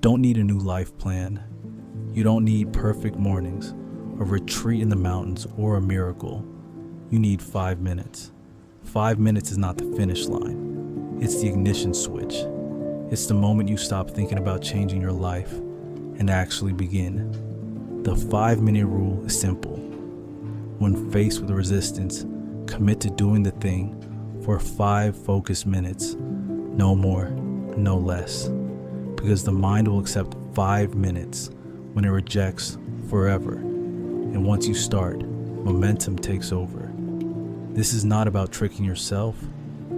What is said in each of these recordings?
don't need a new life plan. You don't need perfect mornings, a retreat in the mountains, or a miracle. You need 5 minutes. 5 minutes is not the finish line. It's the ignition switch. It's the moment you stop thinking about changing your life and actually begin. The 5-minute rule is simple. When faced with resistance, commit to doing the thing for 5 focused minutes. No more, no less. Because the mind will accept 5 minutes when it rejects forever. And once you start, momentum takes over. This is not about tricking yourself.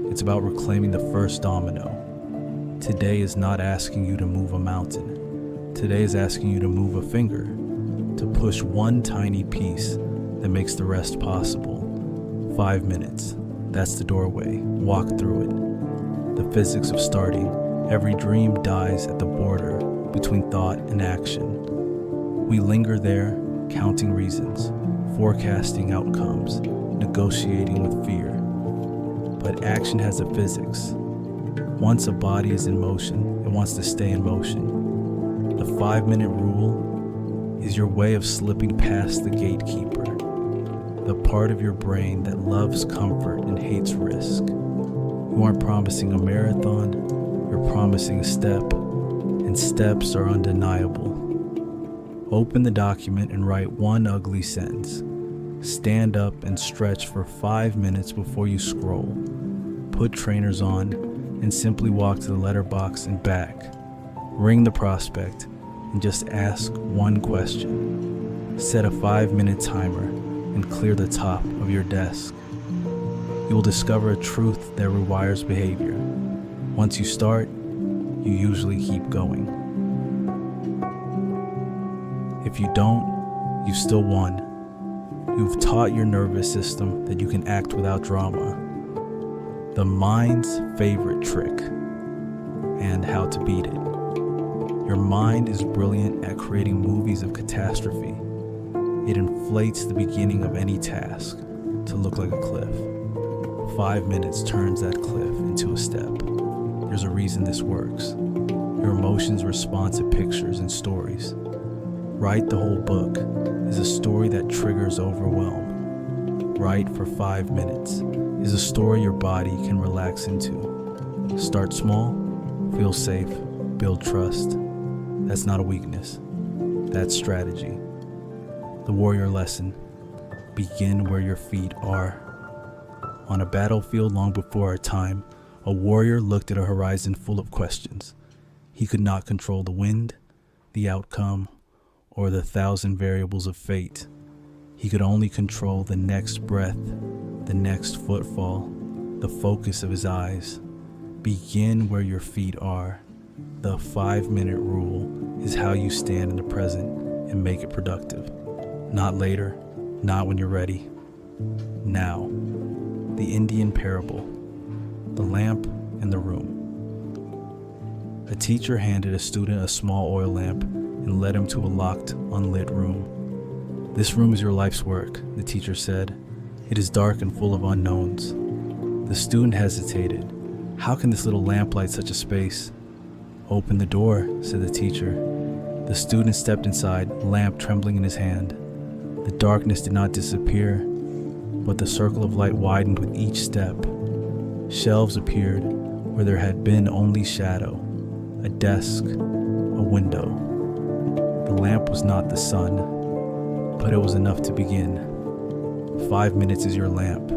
It's about reclaiming the first domino. Today is not asking you to move a mountain. Today is asking you to move a finger, to push one tiny piece that makes the rest possible. 5 minutes. That's the doorway. Walk through it. The physics of starting. Every dream dies at the border between thought and action. We linger there, counting reasons, forecasting outcomes, negotiating with fear. But action has a physics. Once a body is in motion, it wants to stay in motion. The 5-minute rule is your way of slipping past the gatekeeper, the part of your brain that loves comfort and hates risk. You aren't promising a marathon, you're promising a step, and steps are undeniable. Open the document and write one ugly sentence. Stand up and stretch for 5 minutes before you scroll. Put trainers on and simply walk to the letterbox and back. Ring the prospect and just ask one question. Set a 5-minute timer and clear the top of your desk. You will discover a truth that rewires behavior. Once you start, you usually keep going. If you don't, you've still won. You've taught your nervous system that you can act without drama. The mind's favorite trick, and how to beat it. Your mind is brilliant at creating movies of catastrophe. It inflates the beginning of any task to look like a cliff. 5 minutes turns that cliff into a step. There's a reason this works. Your emotions respond to pictures and stories. Write the whole book is a story that triggers overwhelm. Write for 5 minutes is a story your body can relax into. Start small, feel safe, build trust. That's not a weakness. That's strategy. The warrior lesson. Begin where your feet are. On a battlefield long before our time, a warrior looked at a horizon full of questions. He could not control the wind, the outcome, or the 1,000 variables of fate. He could only control the next breath, the next footfall, the focus of his eyes. Begin where your feet are. The 5-minute rule is how you stand in the present and make it productive. Not later, not when you're ready. Now. The Indian parable, the lamp and the room. A teacher handed a student a small oil lamp and led him to a locked, unlit room. This room is your life's work, the teacher said. It is dark and full of unknowns. The student hesitated. How can this little lamp light such a space? Open the door, said the teacher. The student stepped inside, lamp trembling in his hand. The darkness did not disappear, but the circle of light widened with each step. Shelves appeared where there had been only shadow, a desk, a window. The lamp was not the sun, but it was enough to begin. 5 minutes is your lamp.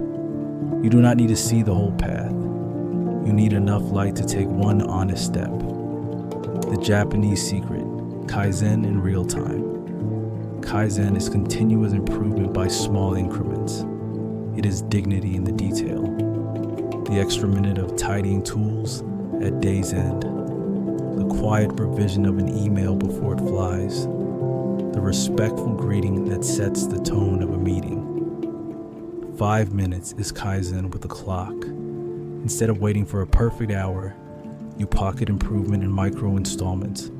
You do not need to see the whole path. You need enough light to take one honest step. The Japanese secret, Kaizen in real time. Kaizen is continuous improvement by small increments. It is dignity in the detail. The extra minute of tidying tools at day's end. The quiet revision of an email before it flies. The respectful greeting that sets the tone of a meeting. 5 minutes is Kaizen with a clock. Instead of waiting for a perfect hour, you pocket improvement in micro installments.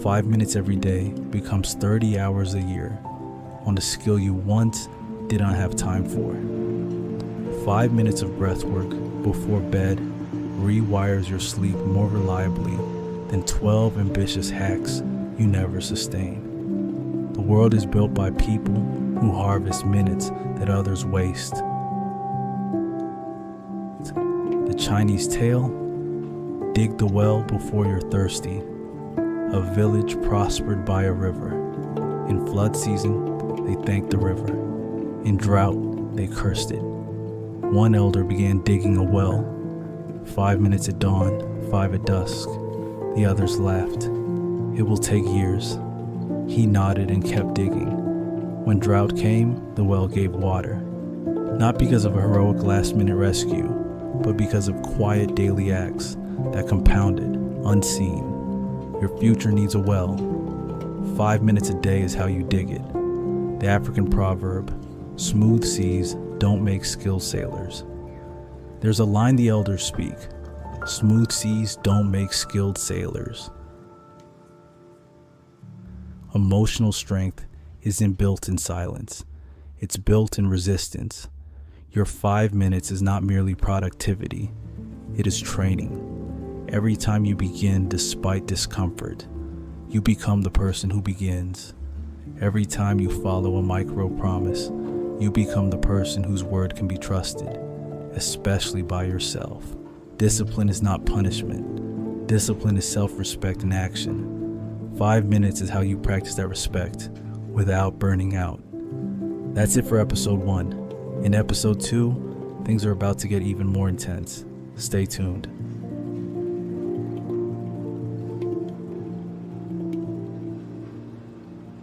5 minutes every day becomes 30 hours a year on a skill you once did not have time for. 5 minutes of breath work before bed rewires your sleep more reliably and 12 ambitious hacks you never sustain. The world is built by people who harvest minutes that others waste. The Chinese tale: dig the well before you're thirsty. A village prospered by a river. In flood season, they thanked the river. In drought, they cursed it. One elder began digging a well. 5 minutes at dawn, 5 at dusk. The others laughed. It will take years. He nodded and kept digging. When drought came, the well gave water. Not because of a heroic last-minute rescue, but because of quiet daily acts that compounded, unseen. Your future needs a well. 5 minutes a day is how you dig it. The African proverb, smooth seas don't make skilled sailors. There's a line the elders speak: smooth seas don't make skilled sailors. Emotional strength isn't built in silence. It's built in resistance. Your 5 minutes is not merely productivity. It is training. Every time you begin despite discomfort, you become the person who begins. Every time you follow a micro promise, you become the person whose word can be trusted, especially by yourself. Discipline is not punishment. Discipline is self-respect in action. 5 minutes is how you practice that respect without burning out. That's it for episode 1. In episode 2, things are about to get even more intense. Stay tuned.